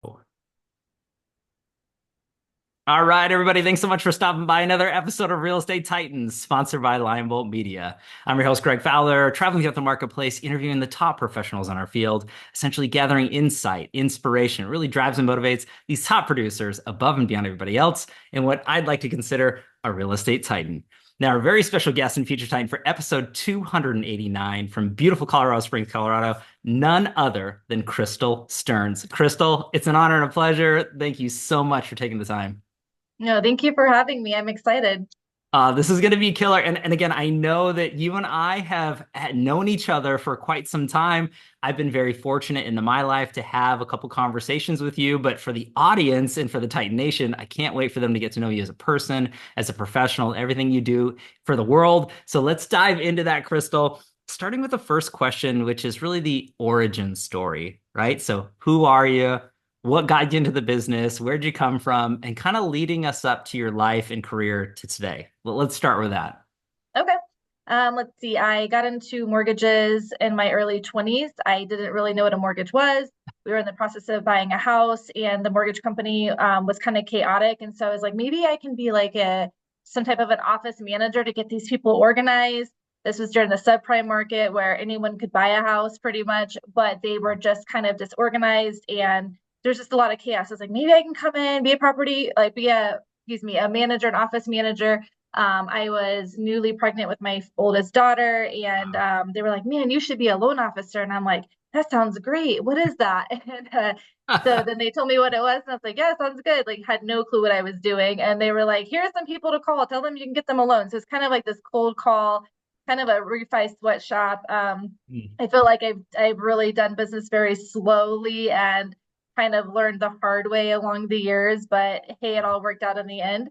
All right, everybody. Thanks so much for stopping by another episode of Real Estate Titans, sponsored by Lionbolt Media. I'm your host, Greg Fowler, traveling throughout the marketplace, interviewing the top professionals in our field, essentially gathering insight, inspiration. It really drives and motivates these top producers above and beyond everybody else in what I'd like to consider a real estate titan. Now, our very special guest and feature titan for episode 289 from beautiful Colorado Springs, Colorado, none other than Krystal Stearns. Krystal, it's an honor and a pleasure. Thank you so much for taking the time. No, thank you for having me. I'm excited. This is going to be killer. And again, I know that you and I have had known each other for quite some time. I've been very fortunate in my life to have a couple conversations with you. But for the audience and for the Titan Nation, I can't wait for them to get to know you as a person, as a professional, everything you do for the world. So let's dive into that, Krystal. Starting with the first question, which is really the origin story, right? So who are you? What got you into the business? Where'd you come from? And kind of leading us up to your life and career to today. Let's start with that. Okay. Let's see. I got into mortgages in my early 20s. I didn't really know what a mortgage was. We were in the process of buying a house, and the mortgage company was kind of chaotic. And so I was like, maybe I can be like some type of an office manager to get these people organized. This was during the subprime market where anyone could buy a house pretty much, but they were just kind of disorganized and there's just a lot of chaos. I was like, maybe I can come in, be a property, like excuse me, a manager, an office manager. I was newly pregnant with my oldest daughter, and they were like, "Man, you should be a loan officer." And I'm like, "That sounds great. What is that?" And so then they told me what it was, and I was like, "Yeah, sounds good." Like, had no clue what I was doing, and they were like, "Here's some people to call. Tell them you can get them a loan." So it's kind of like this cold call, kind of a refi sweatshop. I feel like I've really done business very slowly and kind of learned the hard way along the years, but hey, it all worked out in the end.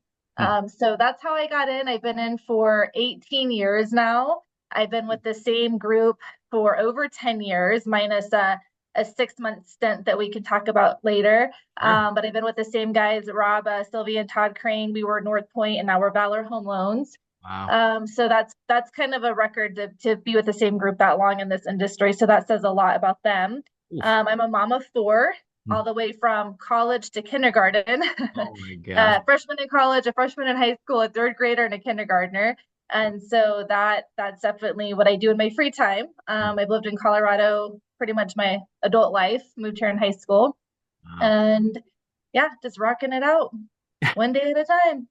So that's how I got in. I've been in for 18 years now. I've been with the same group for over 10 years, minus a 6 month stint that we can talk about later. Sure. But I've been with the same guys, Rob, Sylvia, and Todd Crane. We were at North Point, and now we're Valor Home Loans. Wow. So that's kind of a record to be with the same group that long in this industry. So that says a lot about them. Oof. I'm a mom of four, Mm. all the way from college to kindergarten. Oh my gosh. Freshman in college, a freshman in high school, a third grader, and a kindergartner. And so that's definitely what I do in my free time. I've lived in Colorado pretty much my adult life, moved here in high school, Wow. and yeah, just rocking it out one day at a time.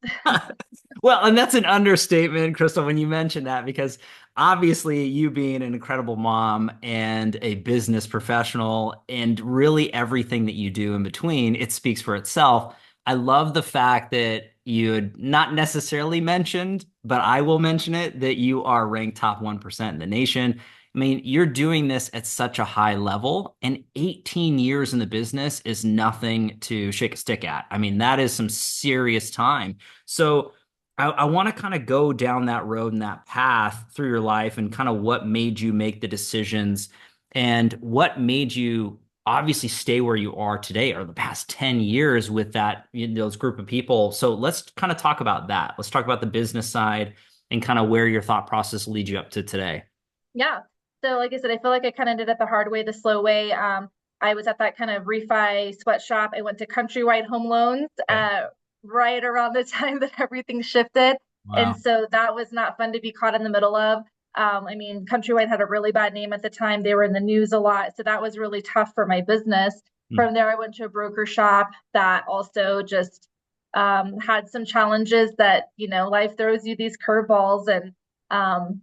Well, and that's an understatement, Crystal, when you mention that, because obviously you being an incredible mom and a business professional and really everything that you do in between, it speaks for itself. I love the fact that you had not necessarily mentioned, but I will mention it, that you are ranked top 1% in the nation. I mean, you're doing this at such a high level, and 18 years in the business is nothing to shake a stick at. I mean, that is some serious time. So I want to kind of go down that road and that path through your life and kind of what made you make the decisions and what made you obviously stay where you are today or the past 10 years with that, those group of people. So let's kind of talk about that. Let's talk about the business side and kind of where your thought process leads you up to today. Yeah. So like I said, I feel like I kind of did it the hard way, the slow way. I was at that kind of refi sweatshop. I went to Countrywide Home Loans Okay. right around the time that everything shifted. And Wow. so that was not fun to be caught in the middle of. I mean, Countrywide had a really bad name at the time. They were in the news a lot. So that was really tough for my business. Hmm. From there, I went to a broker shop that also just had some challenges that, life throws you these curveballs and um,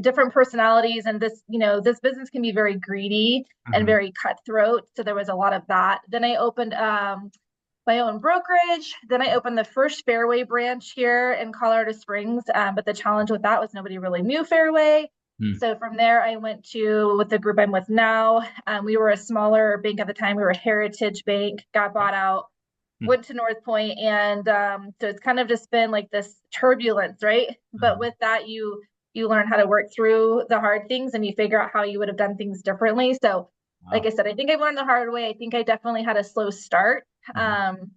different personalities, and this business can be very greedy and Mhm. very cutthroat, so there was a lot of that. Then I opened my own brokerage. Then I opened the first Fairway branch here in Colorado Springs, but the challenge with that was nobody really knew Fairway. Hmm. So from there I went to with the group I'm with now. We were a smaller bank at the time. We were Heritage Bank, got bought out, Hmm. went to North Point, and so it's kind of just been like this turbulence, right? But Mhm. with that, you learn how to work through the hard things and you figure out how you would have done things differently. So, like I Wow. said, I think I learned the hard way. I think I definitely had a slow start, Mhm. um,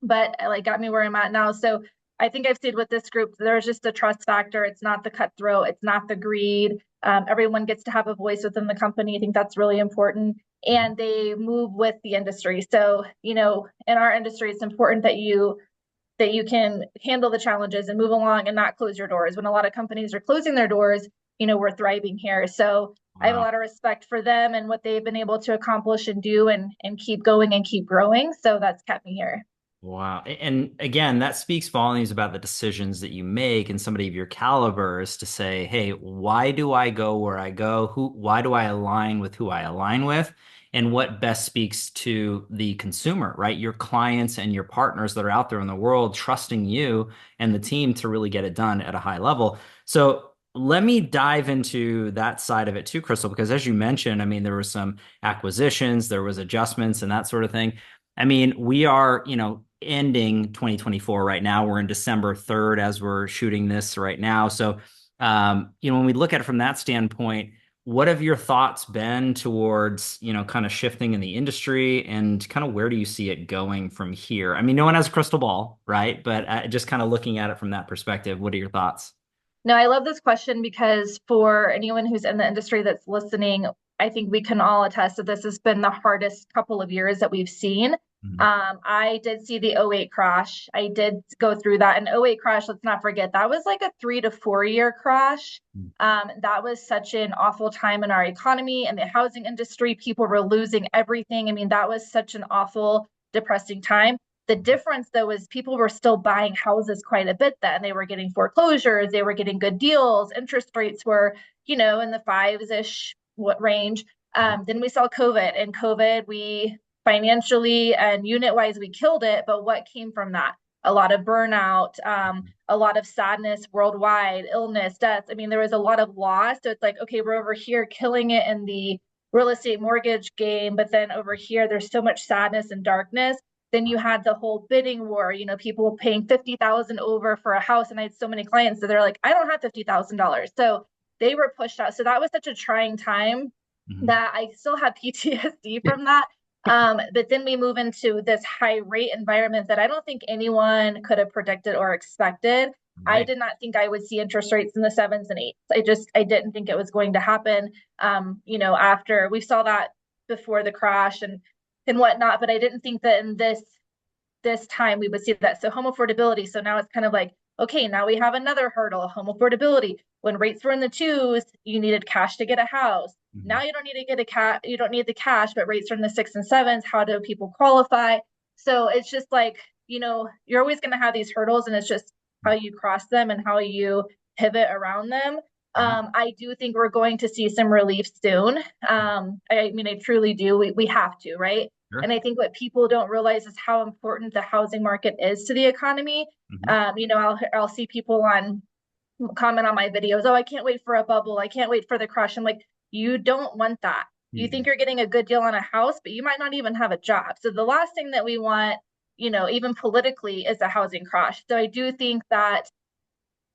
but like got me where I'm at now. So I think I've stayed with this group. There's just a trust factor. It's not the cutthroat. It's not the greed. Everyone gets to have a voice within the company. I think that's really important. And they move with the industry. So, in our industry, it's important that you can handle the challenges and move along and not close your doors. When a lot of companies are closing their doors, we're thriving here. So I have a Wow. lot of respect for them and what they've been able to accomplish and do and keep going and keep growing. So that's kept me here. Wow. And again, that speaks volumes about the decisions that you make and somebody of your caliber is to say, hey, why do I go where I go? Why do I align with who I align with? And what best speaks to the consumer, right? Your clients and your partners that are out there in the world trusting you and the team to really get it done at a high level. So let me dive into that side of it too, Krystal, because as you mentioned, I mean, there were some acquisitions, there was adjustments and that sort of thing. I mean, we are, ending 2024 right now. We're in December 3rd as we're shooting this right now. So, when we look at it from that standpoint, what have your thoughts been towards, kind of shifting in the industry and kind of where do you see it going from here? I mean, no one has a crystal ball, right? But just kind of looking at it from that perspective, what are your thoughts? No, I love this question because for anyone who's in the industry that's listening, I think we can all attest that this has been the hardest couple of years that we've seen. Mhm. I did see the '08 crash. I did go through that. And '08 crash, let's not forget, that was like a 3 to 4 year crash. That was such an awful time in our economy and the housing industry. People were losing everything. I mean, that was such an awful, depressing time. The difference, though, is people were still buying houses quite a bit then. They were getting foreclosures, they were getting good deals, interest rates were, in the fives ish what range. Then we saw COVID, and COVID, we financially and unit wise, we killed it. But what came from that? A lot of burnout, a lot of sadness worldwide, illness, death. I mean, there was a lot of loss. So it's like, okay, we're over here killing it in the real estate mortgage game, but then over here, there's so much sadness and darkness. Then you had the whole bidding war, people paying 50,000 over for a house. And I had so many clients that they're like, I don't have $50,000. So they were pushed out. So that was such a trying time Mhm. that I still have PTSD from that. But then we move into this high rate environment that I don't think anyone could have predicted or expected. I Right. did not think I would see interest rates in the sevens and eights. I didn't think it was going to happen. After we saw that before the crash and whatnot, but I didn't think that in this time we would see that. So home affordability. So now it's kind of like, okay, now we have another hurdle, home affordability. When rates were in the twos, you needed cash to get a house. Mhm. Now you don't need to get you don't need the cash, but rates are in the six and sevens. How do people qualify? So it's just like, you're always going to have these hurdles, and it's just how you cross them and how you pivot around them. Yeah. I do think we're going to see some relief soon. I mean, I truly do. We have to, right? And Sure. I think what people don't realize is how important the housing market is to the economy. Mhm. I'll see people on comment on my videos, oh, I can't wait for a bubble. I can't wait for the crush. I'm like, you don't want that. You think Mhm. you're getting a good deal on a house, but you might not even have a job. So the last thing that we want, even politically, is a housing crash. So I do think that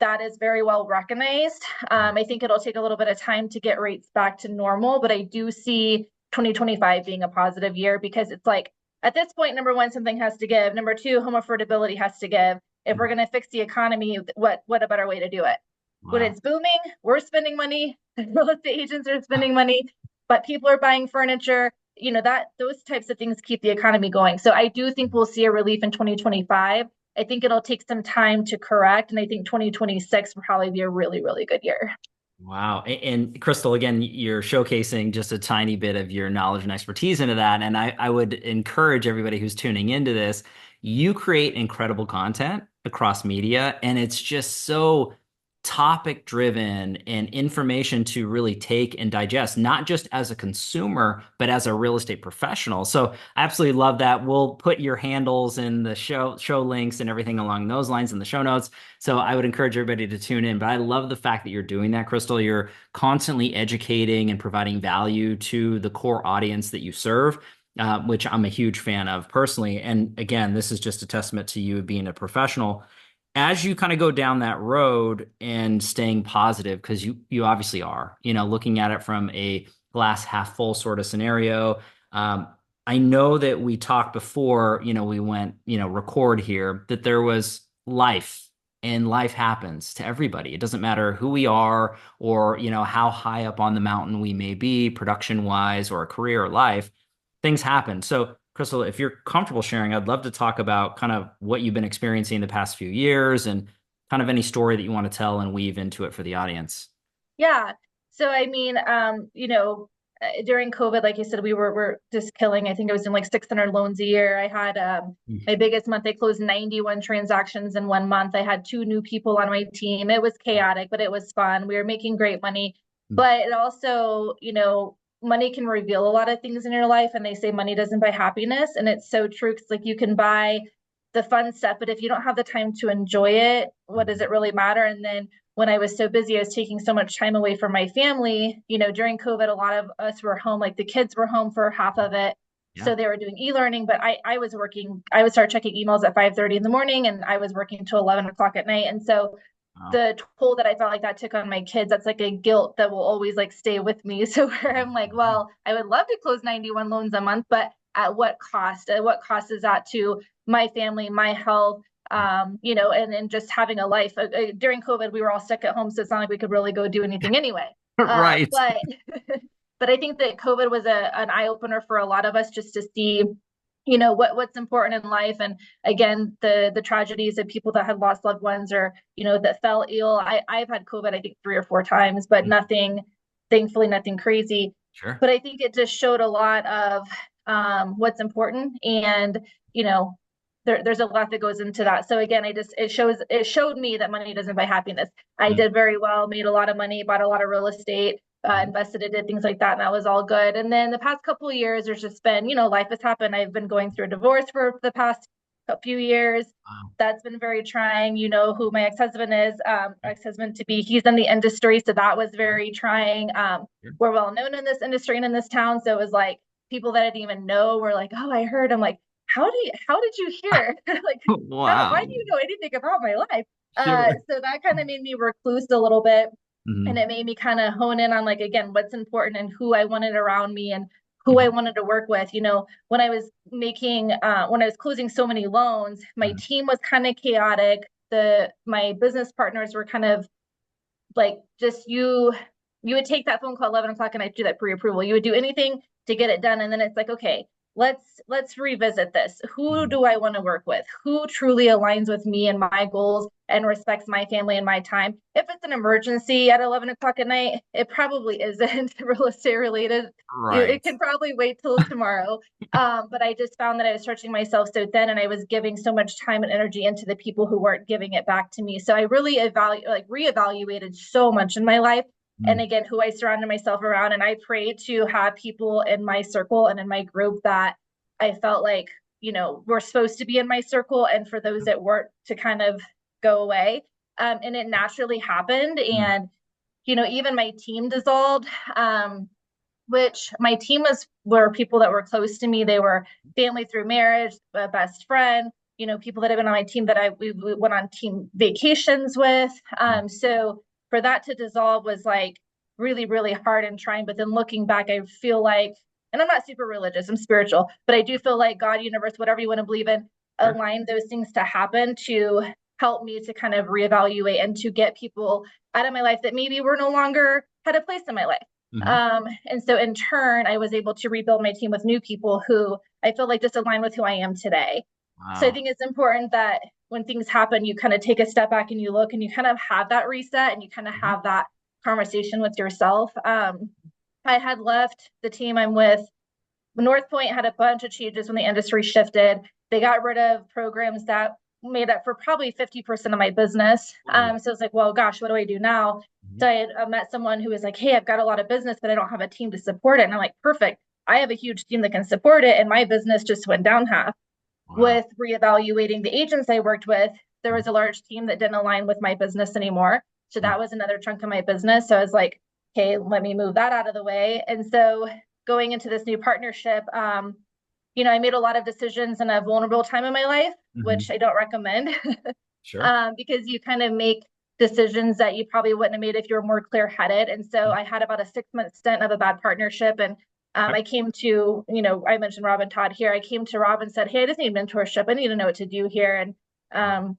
that is very well recognized. I think it'll take a little bit of time to get rates back to normal, but I do see 2025 being a positive year because it's like at this point, number one, something has to give. Number two, home affordability has to give. If we're Mhm. going to fix the economy, what a better way to do it? When Wow. it's booming, we're spending money. Real estate agents are spending money, but people are buying furniture. That those types of things keep the economy going. So I do think we'll see a relief in 2025. I think it'll take some time to correct. And I think 2026 will probably be a really, really good year. Wow. And Krystal, again, you're showcasing just a tiny bit of your knowledge and expertise into that. And I would encourage everybody who's tuning into this, you create incredible content across media, and it's just so topic driven and information to really take and digest, not just as a consumer, but as a real estate professional. So I absolutely love that. We'll put your handles in the show links and everything along those lines in the show notes. So I would encourage everybody to tune in. But I love the fact that you're doing that, Krystal. You're constantly educating and providing value to the core audience that you serve, which I'm a huge fan of personally. And again, this is just a testament to you being a professional. As you kind of go down that road and staying positive, because you obviously are, looking at it from a glass half full sort of scenario. Um, I know that we talked before, we went, record here, that there was life and life happens to everybody. It doesn't matter who we are or, how high up on the mountain we may be production wise or a career or life. Things happen. So, Krystal, if you're comfortable sharing, I'd love to talk about kind of what you've been experiencing the past few years and kind of any story that you want to tell and weave into it for the audience. Yeah. So I mean, during COVID, like you said, we were just killing. I think I was doing like 600 loans a year. I had my biggest month. I closed 91 transactions in 1 month. I had two new people on my team. It was chaotic, but it was fun. We were making great money. But it also, money can reveal a lot of things in your life. And they say money doesn't buy happiness, and it's so true. Because like you can buy the fun stuff, but if you don't have the time to enjoy it, what does it really matter? And then when I was so busy, I was taking so much time away from my family. During COVID, a lot of us were home, like the kids were home for half of it. Yeah. So they were doing e-learning, but I was working. I would start checking emails at 5:30 in the morning, and I was working till 11 o'clock at night. And so Wow. the toll that I felt like that took on my kids, that's like a guilt that will always like stay with me. So where I'm like, well, I would love to close 91 loans a month, but at what cost? At what cost is that to my family, my health, and just having a life. During COVID, we were all stuck at home, so it's not like we could really go do anything anyway. Right. But but I think that COVID was an eye opener for a lot of us just to see, what's important in life. And again, the tragedies of people that had lost loved ones or, that fell ill. I've had COVID, I think 3 or 4 times, but nothing, thankfully, nothing crazy. Sure. But I think it just showed a lot of what's important. And, you know, there's a lot that goes into that. So again, it showed me that money doesn't buy happiness. I Mm. did very well, made a lot of money, bought a lot of real estate, invested it, did things like that, and that was all good. And then the past couple of years, there's just been, life has happened. I've been going through a divorce for the past few years. Wow. That's been very trying. You know who my ex-husband is, ex-husband to be. He's in the industry, so that was very trying. Sure. We're well known in this industry and in this town, so it was like people that I didn't even know were like, "Oh, I heard." I'm like, how did you hear? Like, why Wow. do you know anything about my life? Sure. So that kind of made me recluse a little bit, and Mhm. it made me kind of hone in on like again what's important and who I wanted around me and who I Mhm. wanted to work with. When I was closing so many loans, my Mhm. team was kind of chaotic. My business partners were kind of like just you would take that phone call at 11 o'clock and I'd do that pre-approval. You would do anything to get it done. And then it's like, okay, let's revisit this. Who Mhm. do I want to work with? Who truly aligns with me and my goals and respects my family and my time? If it's an emergency at 11 o'clock at night, it probably isn't real estate related. It Right. can probably wait till tomorrow. But I just found that I was stretching myself so thin and I was giving so much time and energy into the people who weren't giving it back to me. So I really reevaluated so much in my life. And Mm. again, who I surrounded myself around. And I prayed to have people in my circle and in my group that I felt like, were supposed to be in my circle. And for those that weren't to kind of go away. And it naturally happened. Mm. And, even my team dissolved. Which my team were people that were close to me. They were family through marriage, a best friend, people that have been on my team that we went on team vacations with. Mm. So for that to dissolve was like really, really hard and trying. But then looking back, I feel like, and I'm not super religious, I'm spiritual, but I do feel like God, universe, whatever you want to believe in, Sure. aligned those things to happen to help me to kind of reevaluate and to get people out of my life that maybe were no longer had a place in my life. Mhm. And so in turn, I was able to rebuild my team with new people who I feel like just align with who I am today. So I Wow. think it's important that when things happen, you kind of take a step back and you look and you kind of have that reset and you kind of Mhm. have that conversation with yourself. I had left the team I'm with. North Point had a bunch of changes when the industry shifted. They got rid of programs that made up for probably 50% of my business. Whoa. So it's like, well, gosh, what do I do now? Mhm. So I had met someone who was like, hey, I've got a lot of business, but I don't have a team to support it. And I'm like, perfect. I have a huge team that can support it. And my business just went down half. Wow. With reevaluating the agents I worked with, there Mhm. was a large team that didn't align with my business anymore. So Mm. that was another chunk of my business. So I was like, okay, let me move that out of the way. And so going into this new partnership, I made a lot of decisions in a vulnerable time in my life, which Mhm. I don't recommend, Sure. because you kind of make decisions that you probably wouldn't have made if you were more clear headed. And so Mm. I had about a 6 month stint of a bad partnership. And Okay. I came to, I mentioned Rob and Todd here. I came to Rob and said, hey, I just need mentorship. I need to know what to do here. And Wow.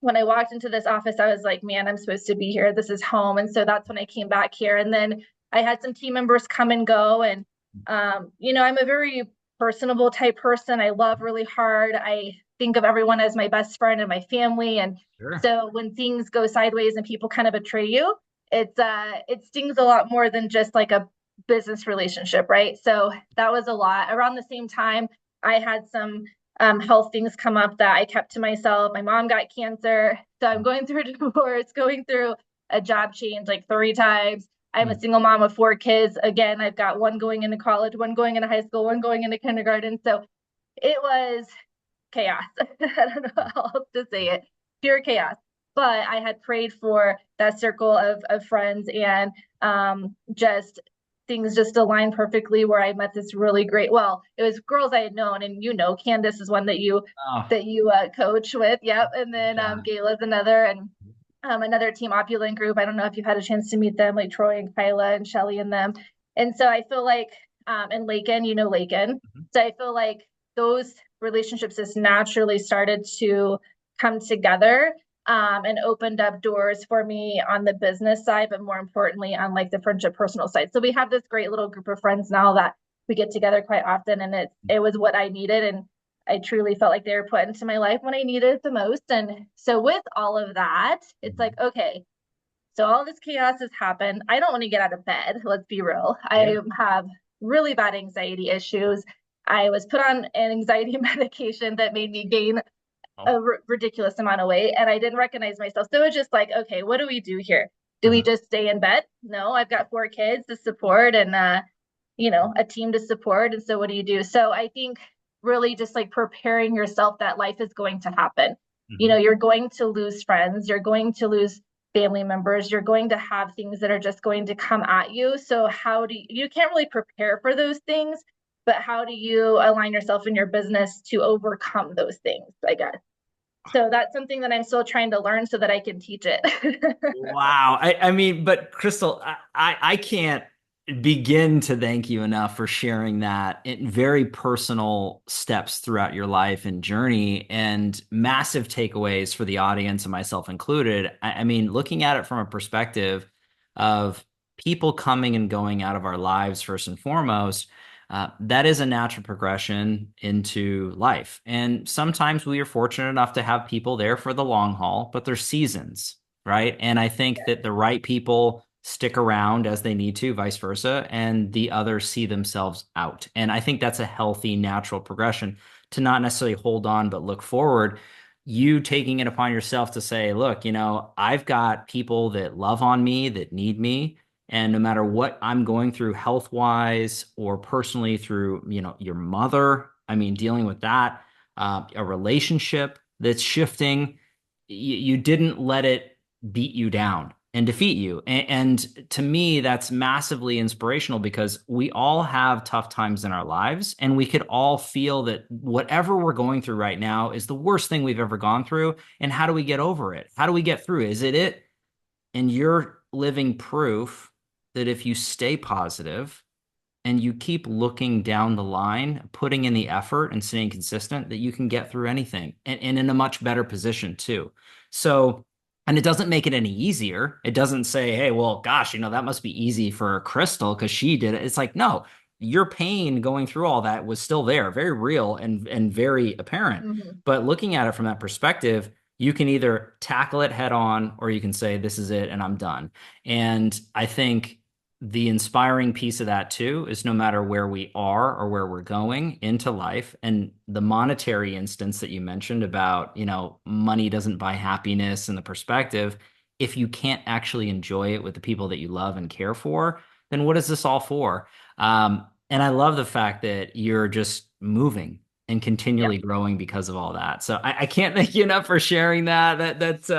when I walked into this office, I was like, man, I'm supposed to be here. This is home. And so that's when I came back here. And then I had some team members come and go. And, I'm a very personable type person. I love really hard. I think of everyone as my best friend and my family. And Sure. so when things go sideways and people kind of betray you, it stings a lot more than just like a business relationship, right? So that was a lot. Around the same time, I had some health things come up that I kept to myself. My mom got cancer. So I'm going through a divorce, going through a job change like 3 times. I'm a Mm. single mom of 4 kids. Again, I've got one going into college, one going into high school, one going into kindergarten. So it was chaos. I don't know how else to say it. Pure chaos. But I had prayed for that circle of friends and just things just aligned perfectly where I met this really great, well, it was girls I had known, and Candace is one that you Oh, coach with. Yep. And then yeah. Gayla's another, and another team opulent group. I don't know if you've had a chance to meet them, like Troy and Kyla and Shelly and them. And so I feel like and Lakin, Lakin. Mhm. So I feel like those relationships just naturally started to come together, and opened up doors for me on the business side, but more importantly on like the friendship personal side. So we have this great little group of friends now that we get together quite often, and it was what I needed, and I truly felt like they were put into my life when I needed it the most. And so with all of that, it's like, Mhm. okay, so all this chaos has happened. I don't want to get out of bed. Let's be real. Yeah. I have really bad anxiety issues. I was put on an anxiety medication that made me gain a Oh. ridiculous amount of weight, and I didn't recognize myself. So it's just like, okay, what do we do here? Do we Uh-huh. just stay in bed? No, I've got 4 kids to support, and a team to support. And so what do you do? So I think really just like preparing yourself that life is going to happen. Mhm. You're going to lose friends, you're going to lose family members, you're going to have things that are just going to come at you. So how do you can't really prepare for those things, but how do you align yourself in your business to overcome those things, I guess. So that's something that I'm still trying to learn so that I can teach it. Wow. I mean, but Krystal, I can't begin to thank you enough for sharing that in very personal steps throughout your life and journey and massive takeaways for the audience and myself included. I mean, looking at it from a perspective of people coming and going out of our lives, first and foremost, that is a natural progression into life. And sometimes we are fortunate enough to have people there for the long haul, but there's seasons, right? And I think that the right people stick around as they need to, vice versa, and the others see themselves out. And I think that's a healthy, natural progression to not necessarily hold on, but look forward. You taking it upon yourself to say, look, I've got people that love on me, that need me. And no matter what I'm going through health wise or personally through, your mother, I mean, dealing with that, a relationship that's shifting, you didn't let it beat you down and defeat you. And to me, that's massively inspirational because we all have tough times in our lives, and we could all feel that whatever we're going through right now is the worst thing we've ever gone through. And how do we get over it? How do we get through? Is it it? And you're living proof that if you stay positive and you keep looking down the line, putting in the effort and staying consistent, that you can get through anything and in a much better position too. So, and it doesn't make it any easier. It doesn't say, hey, well, gosh, that must be easy for Krystal because she did it. It's like, no, your pain going through all that was still there, very real and very apparent. Mhm. But looking at it from that perspective, you can either tackle it head on or you can say, this is it and I'm done. And I think the inspiring piece of that too is no matter where we are or where we're going into life, and the monetary instance that you mentioned about, money doesn't buy happiness and the perspective, if you can't actually enjoy it with the people that you love and care for, then what is this all for? And I love the fact that you're just moving and Yeah. continually growing because of all that. So I can't thank you enough for sharing that. That's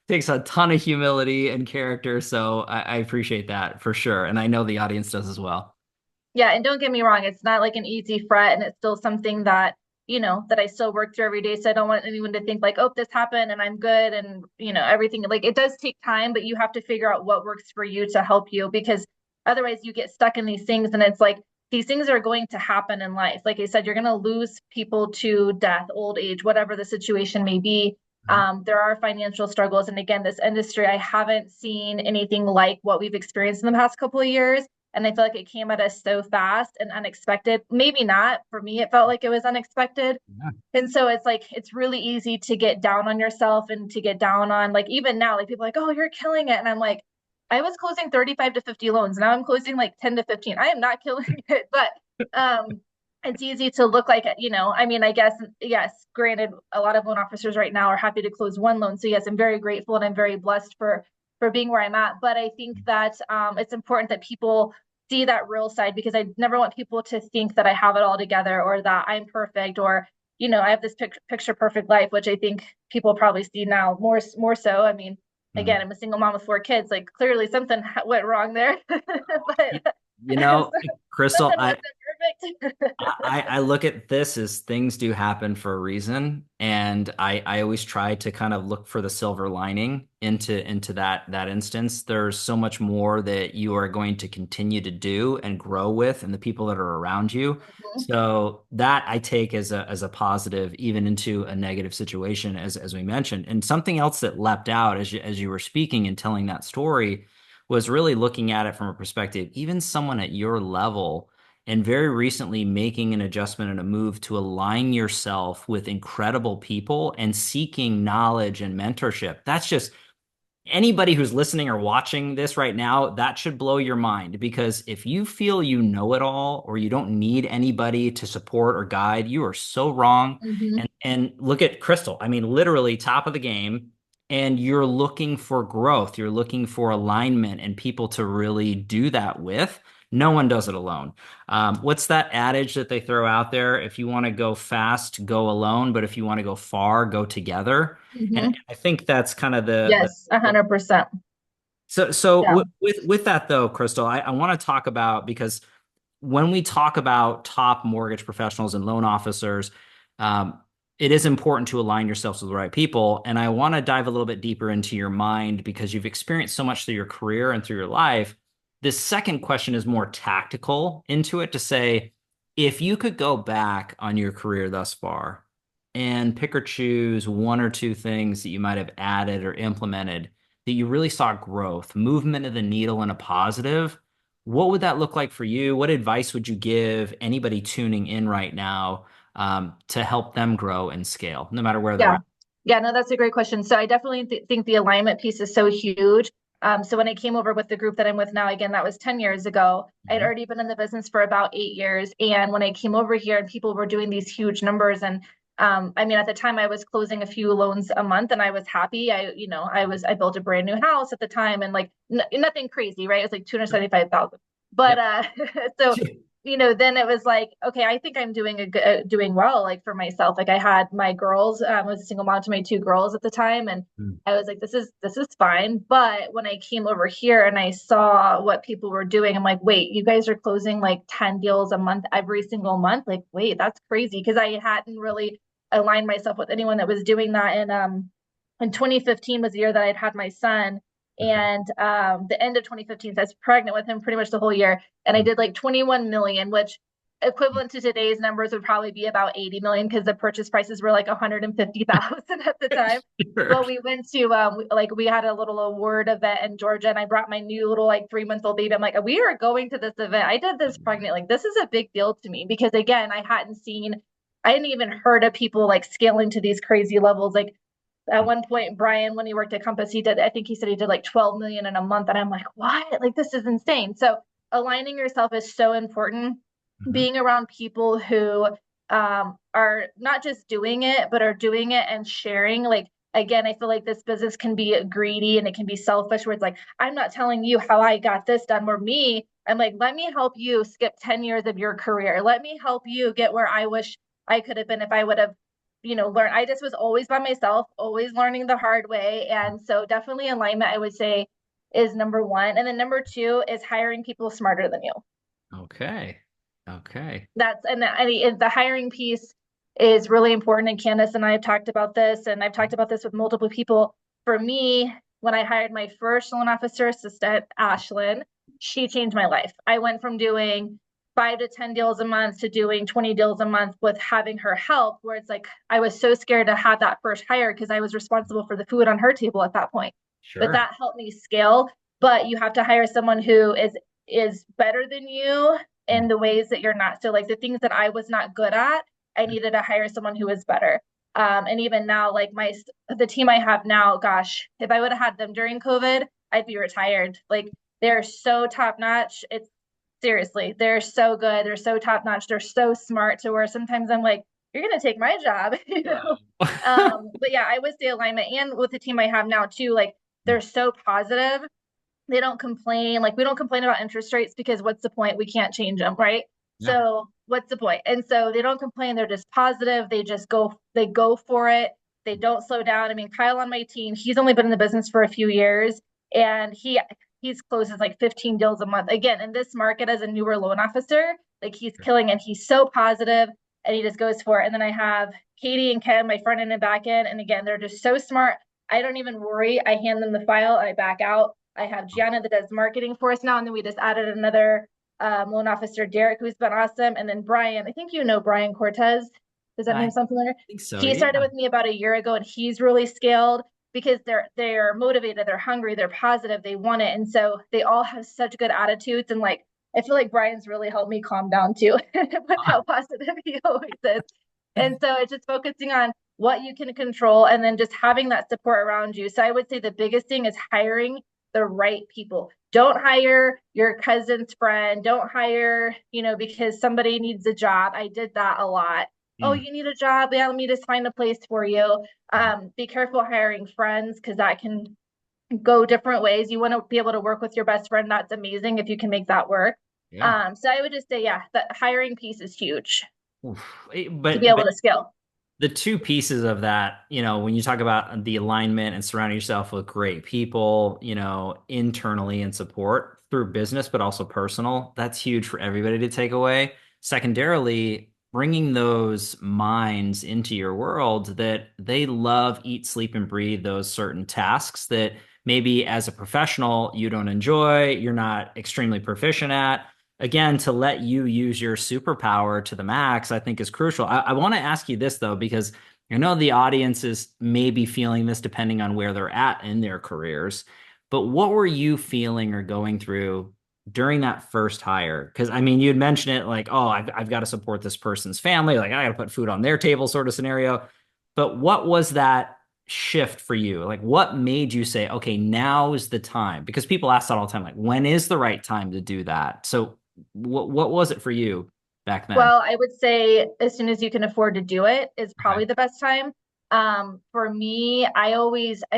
takes a ton of humility and character. So I appreciate that for sure. And I know the audience does as well. Yeah, and don't get me wrong, it's not like an easy fret, and it's still something that, that I still work through every day. So I don't want anyone to think like, oh, this happened and I'm good and, everything. Like it does take time, but you have to figure out what works for you to help you, because otherwise you get stuck in these things, and it's like these things are going to happen in life. Like I said, you're going to lose people to death, old age, whatever the situation may be. There are financial struggles. And again, this industry, I haven't seen anything like what we've experienced in the past couple of years. And I feel like it came at us so fast and unexpected. Maybe not. For me, it felt like it was unexpected. Yeah. And so it's like, it's really easy to get down on yourself and to get down on, like, even now, like people are like, oh, you're killing it. And I'm like, I was closing 35 to 50 loans. Now I'm closing like 10 to 15. I am not killing it, but it's easy to look like, I mean, I guess, yes, granted, a lot of loan officers right now are happy to close one loan. So yes, I'm very grateful and I'm very blessed for being where I'm at. But I think that it's important that people see that real side, because I never want people to think that I have it all together or that I'm perfect, or I have this picture perfect life, which I think people probably see now more so. I mean, again, Mm. I'm a single mom with 4 kids. Like clearly something went wrong there, You, but you know, Krystal, something wasn't perfect. I look at this as things do happen for a reason, and I always try to kind of look for the silver lining into that instance. There's so much more that you are going to continue to do and grow with, and the people that are around you. So that I take as a positive, even into a negative situation, as we mentioned. And something else that leapt out as you were speaking and telling that story was really looking at it from a perspective, even someone at your level and very recently making an adjustment and a move to align yourself with incredible people and seeking knowledge and mentorship. That's just anybody who's listening or watching this right now, that should blow your mind because if you feel you know it all or you don't need anybody to support or guide, you are so wrong. Mhm. And look at Krystal. I mean, literally top of the game. And you're looking for growth. You're looking for alignment and people to really do that with. No one does it alone. What's that adage that they throw out there? If you want to go fast, go alone, but if you want to go far, go together. And Mhm. I think that's kind of Yes, the 100%. so Yeah. with that though, Krystal, I want to talk about because when we talk about top mortgage professionals and loan officers, um, it is important to align yourselves with the right people. And I want to dive a little bit deeper into your mind because you've experienced so much through your career and through your life. This second question is more tactical into it to say, if you could go back on your career thus far and pick or choose one or two things that you might have added or implemented that you really saw growth, movement of the needle in a positive, what would that look like for you? What advice would you give anybody tuning in right now to help them grow and scale, no matter where they're Yeah. at? Yeah, no, that's a great question. So I definitely think the alignment piece is so huge. So when I came over with the group that I'm with now, again, that was 10 years ago. I'd Mhm. already been in the business for about 8 years. And when I came over here and people were doing these huge numbers, and I mean, at the time I was closing a few loans a month and I was happy. I built a brand new house at the time and like nothing crazy, right? It was like 275,000. But Yep. so then it was like, okay, I think I'm doing well, like for myself. Like I had my girls, I was a single mom to my 2 girls at the time, and Mm. I was like, this is fine. But when I came over here and I saw what people were doing, I'm like, wait, you guys are closing like 10 deals a month every single month. Like, wait, that's crazy because I hadn't really aligned myself with anyone that was doing that. And in 2015 was the year that I'd had my son. Okay. And the end of 2015, so I was pregnant with him pretty much the whole year. And I Mm. did like 21 million, which equivalent to today's numbers would probably be about 80 million because the purchase prices were like 150,000 at the time. Sure. But we went to like we had a little award event in Georgia, and I brought my new little like 3-month-old baby. I'm like, we are going to this event. I did this pregnant. Like this is a big deal to me because again, I hadn't even heard of people like scaling to these crazy levels. Like at one point, Brian, when he worked at Compass, I think he said he did like 12 million in a month. And I'm like, what? Like, this is insane. So aligning yourself is so important. Mhm. Being around people who are not just doing it, but are doing it and sharing. Like, again, I feel like this business can be greedy and it can be selfish where it's like, I'm not telling you how I got this done. Or me, I'm like, let me help you skip 10 years of your career. Let me help you get where I wish I could have been if I would have learn. I just was always by myself, always learning the hard way. And so definitely alignment, I would say, is number one. And then number two is hiring people smarter than you. Okay. Okay. The hiring piece is really important. And Candace and I have talked about this, and I've talked about this with multiple people. For me, when I hired my first loan officer assistant, Ashlyn, she changed my life. I went from doing 5 to 10 deals a month to doing 20 deals a month with having her help, where it's like I was so scared to have that first hire because I was responsible for the food on her table at that point. But Sure. that helped me scale. But you have to hire someone who is better than you in the ways that you're not. So like the things that I was not good at, I needed to hire someone who was better. And even now, like the team I have now, gosh, if I would have had them during COVID, I'd be retired. Like they're so top notch. It's seriously, they're so good. They're so top notch. They're so smart to where sometimes I'm like, you're gonna take my job, you know. But yeah, I would say alignment, and with the team I have now too, like they're so positive. They don't complain. Like we don't complain about interest rates because what's the point? We can't change them, right? Yeah. So what's the point? And so they don't complain. They're just positive. They go for it. They don't slow down. I mean, Kyle on my team, he's only been in the business for a few years, and he's closes like 15 deals a month. Again, in this market as a newer loan officer, like he's killing and he's so positive and he just goes for it. And then I have Katie and Ken, my front end and back end. And again, they're just so smart. I don't even worry. I hand them the file, I back out. I have Gianna that does marketing for us now. And then we just added another loan officer, Derek, who's been awesome. And then Brian, I think you know Brian Cortez. Does that I name sound familiar? think so. He Yeah. started with me about a year ago and he's really scaled because they're motivated, they're hungry, they're positive, they want it. And so they all have such good attitudes. And like I feel like Brian's really helped me calm down too with how positive he always is. And so it's just focusing on what you can control and then just having that support around you. So I would say the biggest thing is hiring the right people. Don't hire your cousin's friend. Don't hire, because somebody needs a job. I did that a lot. Oh, Mm. you need a job? Yeah, let me just find a place for you. Be careful hiring friends because that can go different ways. You want to be able to work with your best friend. That's amazing if you can make that work. Yeah. So I would just say, yeah, the hiring piece is huge Oof. to be But able to scale. the two pieces of that, when you talk about the alignment and surrounding yourself with great people, internally and support through business, but also personal, that's huge for everybody to take away. Secondarily, bringing those minds into your world that they love, eat, sleep, and breathe those certain tasks that maybe as a professional you don't enjoy, you're not extremely proficient at, again, to let you use your superpower to the max, I think is crucial. I want to ask you this though, because I know the audience is maybe feeling this depending on where they're at in their careers. But what were you feeling or going through during that first hire? Because I mean, you'd mentioned it like, oh, I've got to support this person's family, like I got to put food on their table, sort of scenario. But what was that shift for you? Like, what made you say, okay, now is the time? Because people ask that all the time, like, when is the right time to do that? So what was it for you back then? Well, I would say as soon as you can afford to do it is Okay. probably the best time. For me, I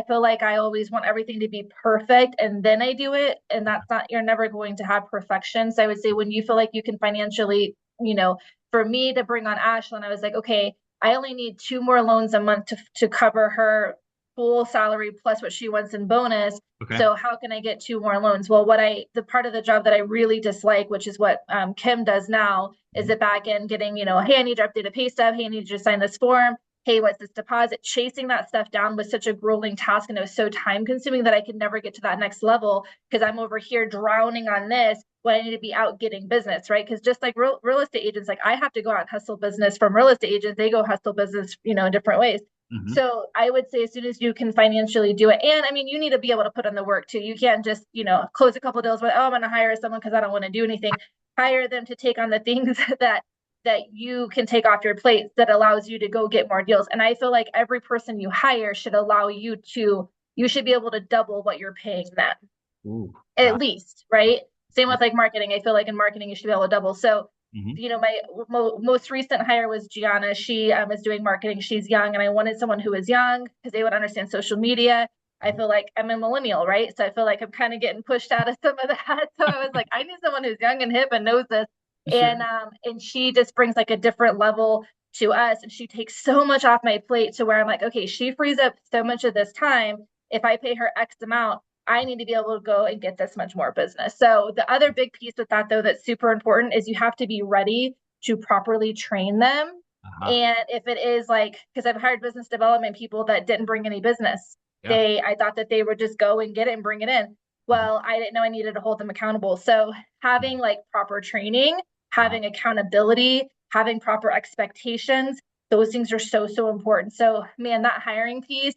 feel like I always want everything to be perfect and then I do it. And that's not, you're never going to have perfection. So I would say when you feel like you can financially, for me to bring on Ashlyn, I was like, okay, I only need 2 more loans a month to cover her full salary plus what she wants in bonus. Okay. So how can I get 2 more loans? Well, the part of the job that I really dislike, which is what Kim does now, is the back end getting, hey, I need to update a pay stub. Hey, I need you to sign this form. Hey, what's this deposit? Chasing that stuff down was such a grueling task and it was so time consuming that I could never get to that next level because I'm over here drowning on this when I need to be out getting business, right? Because just like real estate agents, like I have to go out and hustle business from real estate agents, they go hustle business, in different ways. Hmm. So I would say as soon as you can financially do it, and I mean, you need to be able to put in the work too. You can't just, close a couple deals with, oh, I'm going to hire someone because I don't want to do anything. Hire them to take on the things that you can take off your plate that allows you to go get more deals. And I feel like every person you hire should allow you should be able to double what you're paying them Ooh, at got least, right? Same it. with like marketing. I feel like in marketing, you should be able to double. So, Hmm. my most recent hire was Gianna. She is doing marketing. She's young, and I wanted someone who was young because they would understand social media. I feel like I'm a millennial, right? So I feel like I'm kind of getting pushed out of some of that. So I was like, I need someone who's young and hip and knows this. Sure. And she just brings like a different level to us, and she takes so much off my plate to where I'm like, okay, she frees up so much of this time. If I pay her X amount, I need to be able to go and get this much more business. So the other big piece with that though that's super important is you have to be ready to properly train them. Uh-huh. And if it is like, because I've hired business development people that didn't bring any business, Yeah. I thought that they would just go and get it and bring it in. Mhm. Well, I didn't know I needed to hold them accountable. So having like proper training, Wow. having accountability, having proper expectations. Those things are so, so important. So, man, that hiring piece,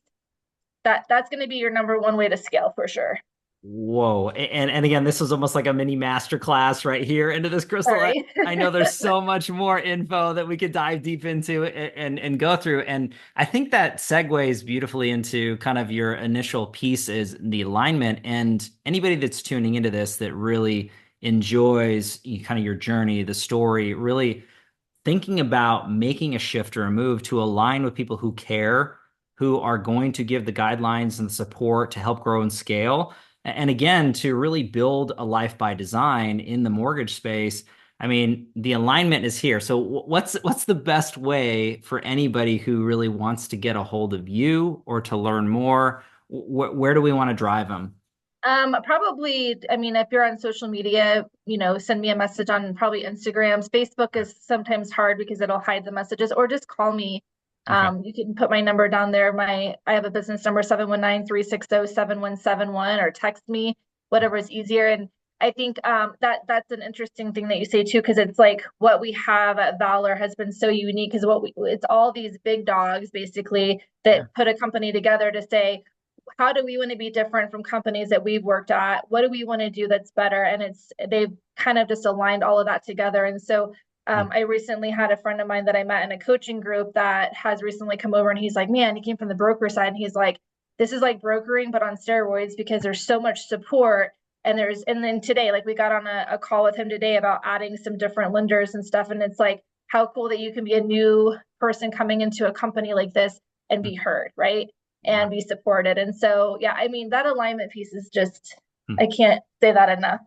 that's going to be your number one way to scale for sure. Whoa. And again, this was almost like a mini master class right here into this, Krystal. Sorry. I know there's so much more info that we could dive deep into and go through. And I think that segues beautifully into kind of your initial piece is the alignment. And anybody that's tuning into this that really enjoys kind of your journey, the story, really thinking about making a shift or a move to align with people who care, who are going to give the guidelines and the support to help grow and scale. And again, to really build a life by design in the mortgage space. I mean, the alignment is here. So what's the best way for anybody who really wants to get a hold of you or to learn more? Where do we want to drive them? Probably, I mean, if you're on social media, send me a message on probably Instagrams. Facebook is sometimes hard because it'll hide the messages, or just call me. Okay. You can put my number down there. I have a business number 719-360-7171, or text me, whatever is easier. And I think that's an interesting thing that you say too, because it's like what we have at Valor has been so unique, because it's all these big dogs basically Yeah. that put a company together to say, how do we want to be different from companies that we've worked at? What do we want to do that's better? And they've kind of just aligned all of that together. And so I recently had a friend of mine that I met in a coaching group that has recently come over, and he's like, man, he came from the broker side, and he's like, this is like brokering, but on steroids, because there's so much support. And then today, like we got on a call with him today about adding some different lenders and stuff. And it's like, how cool that you can be a new person coming into a company like this and be heard, right? And Wow. be supported. And so, yeah, I mean, that alignment piece is just, I can't say that enough.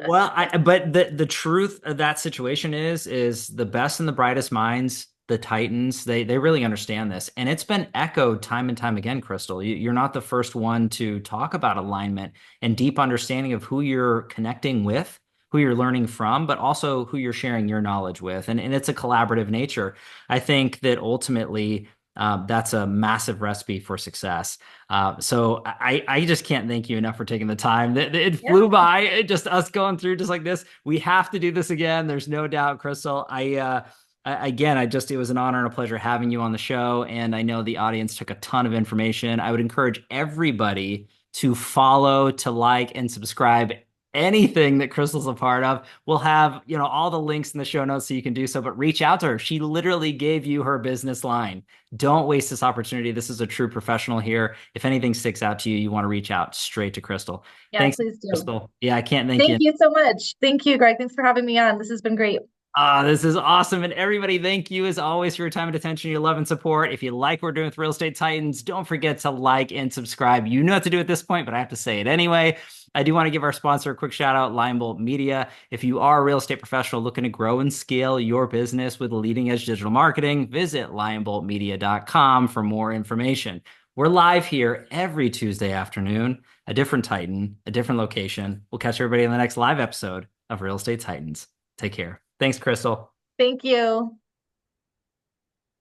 Well, but the truth of that situation is the best and the brightest minds, the Titans, they really understand this. And it's been echoed time and time again, Krystal. You're not the first one to talk about alignment and deep understanding of who you're connecting with, who you're learning from, but also who you're sharing your knowledge with. And it's a collaborative nature. I think that ultimately that's a massive recipe for success. So I just can't thank you enough for taking the time. It Yeah. flew by, just us going through just like this. We have to do this again. There's no doubt, Krystal. Again, it was an honor and a pleasure having you on the show. And I know the audience took a ton of information. I would encourage everybody to follow, to like, and subscribe anything that Krystal's a part of. We'll have, all the links in the show notes so you can do so, but reach out to her. She literally gave you her business line. Don't waste this opportunity. This is a true professional here. If anything sticks out to you, you want to reach out straight to Krystal. Yeah, Thanks, please do. Krystal. Yeah, I can't thank Thank you. you so much. Thank you, Greg. Thanks for having me on. This has been great. This is awesome. And everybody, thank you as always for your time and attention, your love and support. If you like what we're doing with Real Estate Titans, don't forget to like and subscribe. You know what to do at this point, but I have to say it anyway. I do want to give our sponsor a quick shout out, Lionbolt Media. If you are a real estate professional looking to grow and scale your business with leading edge digital marketing, visit lionboltmedia.com for more information. We're live here every Tuesday afternoon, a different Titan, a different location. We'll catch everybody in the next live episode of Real Estate Titans. Take care. Thanks, Krystal. Thank you.